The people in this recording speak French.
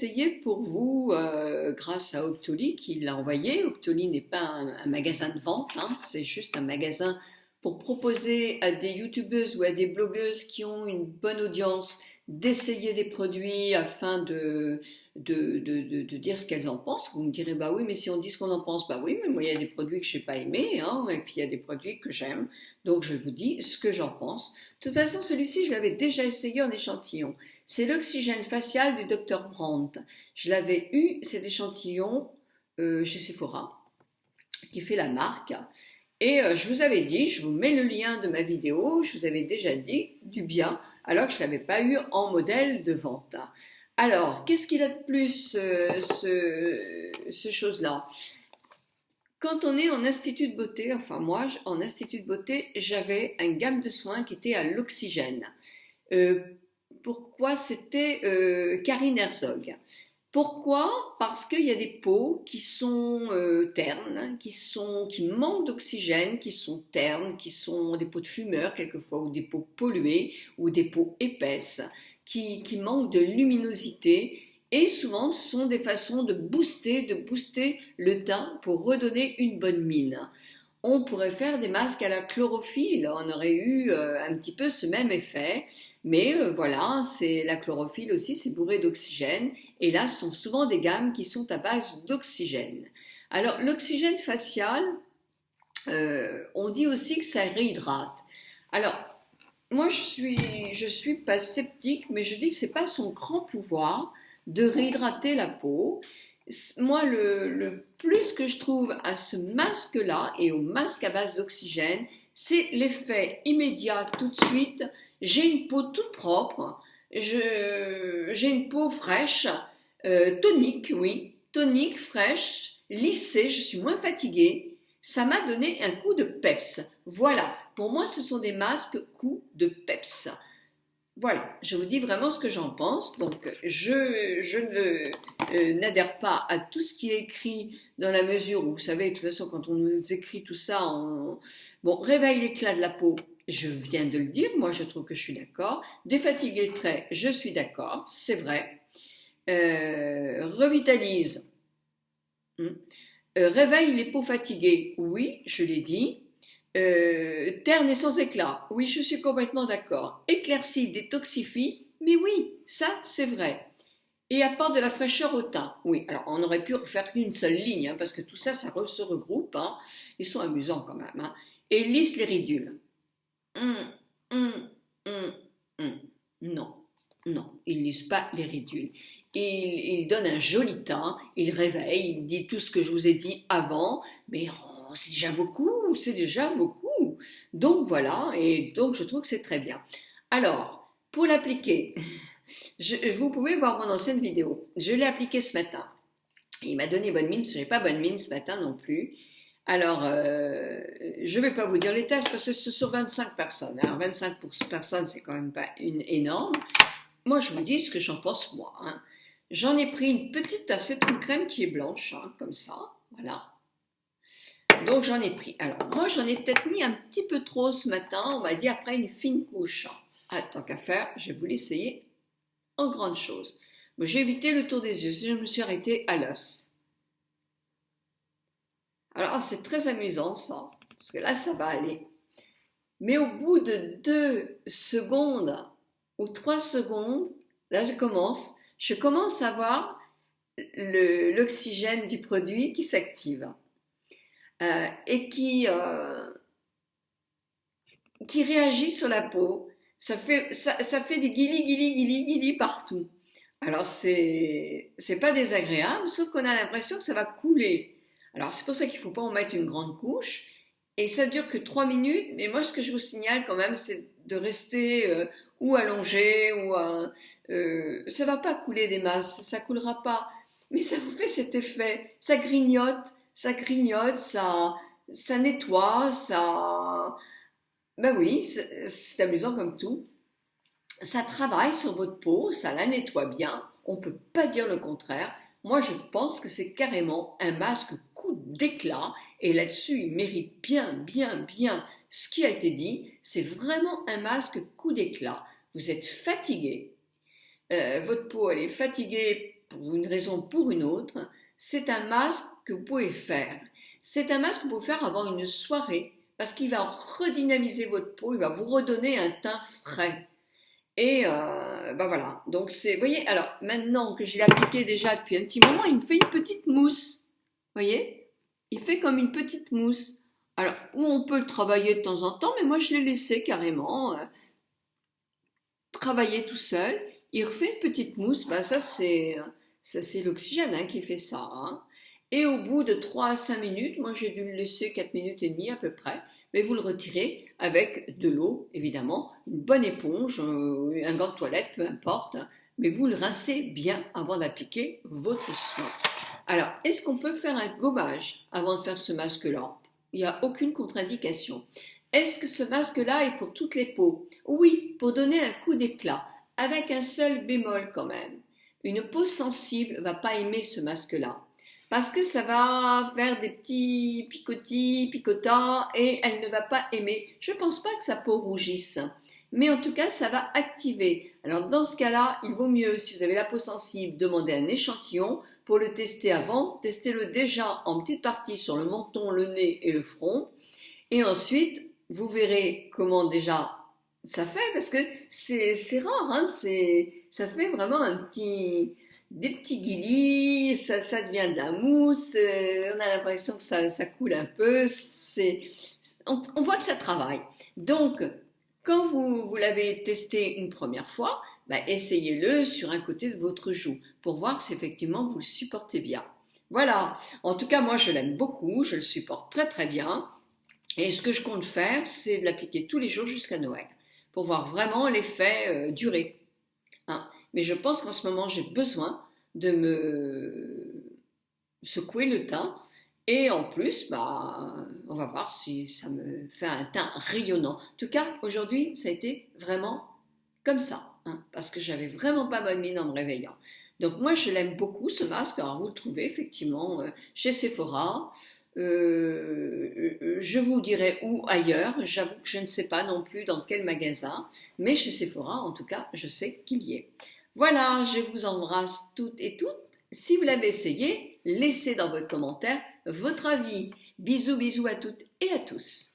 essayé pour vous, grâce à Octoly qui l'a envoyé. Octoly n'est pas un magasin de vente, hein, c'est juste un magasin pour proposer à des youtubeuses ou à des blogueuses qui ont une bonne audience d'essayer des produits afin de dire ce qu'elles en pensent. Vous me direz, bah oui, mais si on dit ce qu'on en pense, bah oui, mais moi il y a des produits que je n'ai pas aimés, hein, et puis il y a des produits que j'aime, donc je vous dis ce que j'en pense. De toute façon, celui-ci, je l'avais déjà essayé en échantillon. C'est l'oxygène facial du Dr Brandt. Je l'avais eu, cet échantillon, chez Sephora, qui fait la marque. Et je vous avais dit, je vous mets le lien de ma vidéo, je vous avais déjà dit du bien, alors que je ne l'avais pas eu en modèle de vente. Alors, qu'est-ce qu'il a de plus, ce chose-là? Quand on est en institut de beauté, enfin moi, en institut de beauté, j'avais une gamme de soins qui était à l'oxygène. Pourquoi? C'était Karine Herzog. Pourquoi? Parce qu'il y a des peaux qui sont ternes, qui manquent d'oxygène, qui sont ternes, qui sont des peaux de fumeurs quelquefois, ou des peaux polluées, ou des peaux épaisses, qui manquent de luminosité. Et souvent, ce sont des façons de booster le teint pour redonner une bonne mine. On pourrait faire des masques à la chlorophylle, on aurait eu un petit peu ce même effet, mais voilà, c'est la chlorophylle aussi, c'est bourré d'oxygène, et là, ce sont souvent des gammes qui sont à base d'oxygène. Alors, l'oxygène facial, on dit aussi que ça réhydrate. Alors, moi, je suis pas sceptique, mais je dis que c'est pas son grand pouvoir de réhydrater la peau. Moi, le plus que je trouve à ce masque-là et au masque à base d'oxygène, c'est l'effet immédiat tout de suite. J'ai une peau toute propre, j'ai une peau fraîche, tonique, oui, tonique, fraîche, lissée, je suis moins fatiguée. Ça m'a donné un coup de peps. Voilà, pour moi, ce sont des masques coup de peps. Voilà, je vous dis vraiment ce que j'en pense. Donc, je n'adhère pas à tout ce qui est écrit dans la mesure où, vous savez, de toute façon, quand on nous écrit tout ça, bon, réveille l'éclat de la peau, je viens de le dire, moi je trouve que je suis d'accord. Défatiguer le trait, je suis d'accord, c'est vrai. Revitalise, réveille les peaux fatiguées, oui, je l'ai dit. Terne et sans éclat, oui, je suis complètement d'accord. Éclaircit, détoxifie, mais oui, ça c'est vrai. Et apporte de la fraîcheur au teint, oui. Alors on aurait pu refaire qu'une seule ligne, hein, parce que tout ça, ça se regroupe, hein. Ils sont amusants quand même, hein. Et lisse les ridules. Hum, hum, hum. Non, non, il lisse pas les ridules. Il donne un joli teint, il réveille, il dit tout ce que je vous ai dit avant, mais c'est déjà beaucoup, c'est déjà beaucoup. Donc voilà, et donc je trouve que c'est très bien. Alors, pour l'appliquer, vous pouvez voir mon ancienne vidéo. Je l'ai appliqué ce matin. Il m'a donné bonne mine, parce que je n'ai pas bonne mine ce matin non plus. Alors, je ne vais pas vous dire les tests, parce que c'est sur 25 personnes. Alors, 25 personnes, c'est quand même pas énorme. Moi, je vous dis ce que j'en pense moi, hein. J'en ai pris une petite, c'est une crème qui est blanche, hein, comme ça, voilà. Donc j'en ai pris. Alors moi j'en ai peut-être mis un petit peu trop ce matin, on va dire après une fine couche. Ah, tant qu'à faire, je vais vous l'essayer en grande chose. Bon, j'ai évité le tour des yeux, je me suis arrêtée à l'os. Alors c'est très amusant ça, parce que là ça va aller. Mais au bout de 2 secondes ou 3 secondes, là je commence à voir l'oxygène du produit qui s'active. Et qui réagit sur la peau. Ça fait des guilis partout. Alors c'est pas désagréable, sauf qu'on a l'impression que ça va couler. Alors c'est pour ça qu'il ne faut pas en mettre une grande couche. Et ça dure que 3 minutes, mais moi ce que je vous signale quand même, c'est de rester ou allongé, ou ça va pas couler des masses, ça coulera pas. Mais ça vous fait cet effet, ça grignote, ça nettoie, ça... Ben oui, c'est amusant comme tout. Ça travaille sur votre peau, ça la nettoie bien, on ne peut pas dire le contraire. Moi, je pense que c'est carrément un masque coup d'éclat, et là-dessus, il mérite bien ce qui a été dit. C'est vraiment un masque coup d'éclat. Vous êtes fatigué, votre peau, elle est fatiguée pour une raison ou pour une autre, c'est un masque que vous pouvez faire. C'est un masque que vous pouvez faire avant une soirée parce qu'il va redynamiser votre peau, il va vous redonner un teint frais. Et ben voilà, donc c'est, vous voyez, alors maintenant que je l'ai appliqué déjà depuis un petit moment, il me fait une petite mousse, vous voyez, il fait comme une petite mousse. Alors, où on peut le travailler de temps en temps, mais moi je l'ai laissé carrément travailler tout seul. Il refait une petite mousse, ben ça c'est l'oxygène qui fait ça. Hein. Et au bout de 3 à 5 minutes, moi j'ai dû le laisser 4 minutes et demie à peu près, mais vous le retirez avec de l'eau, évidemment, une bonne éponge, un gant de toilette, peu importe, mais vous le rincez bien avant d'appliquer votre soin. Alors, est-ce qu'on peut faire un gommage avant de faire ce masque-là? Il n'y a aucune contre-indication. Est-ce que ce masque-là est pour toutes les peaux? Oui, pour donner un coup d'éclat, avec un seul bémol quand même. Une peau sensible ne va pas aimer ce masque-là. Parce que ça va faire des petits picotis, picotas, et elle ne va pas aimer. Je ne pense pas que sa peau rougisse, mais en tout cas, ça va activer. Alors dans ce cas-là, il vaut mieux, si vous avez la peau sensible, demander un échantillon pour le tester avant. Testez-le déjà en petites parties sur le menton, le nez et le front. Et ensuite, vous verrez comment déjà ça fait, parce que c'est rare, hein, ça fait vraiment des petits guilis, ça devient de la mousse, on a l'impression que ça coule un peu, on voit que ça travaille. Donc, quand vous l'avez testé une première fois, essayez-le sur un côté de votre joue pour voir si effectivement vous le supportez bien. Voilà, en tout cas moi je l'aime beaucoup, je le supporte très très bien. Et ce que je compte faire, c'est de l'appliquer tous les jours jusqu'à Noël, pour voir vraiment l'effet durer. Hein. Mais je pense qu'en ce moment, j'ai besoin de me secouer le teint. Et en plus, on va voir si ça me fait un teint rayonnant. En tout cas, aujourd'hui, ça a été vraiment comme ça, hein, parce que j'avais vraiment pas bonne mine en me réveillant. Donc moi, je l'aime beaucoup, ce masque. Alors, vous le trouvez effectivement chez Sephora. Je vous dirai où ailleurs, j'avoue que je ne sais pas non plus dans quel magasin, mais chez Sephora en tout cas, je sais qu'il y est. Voilà, je vous embrasse toutes et toutes. Si vous l'avez essayé, laissez dans votre commentaire votre avis. Bisous bisous à toutes et à tous.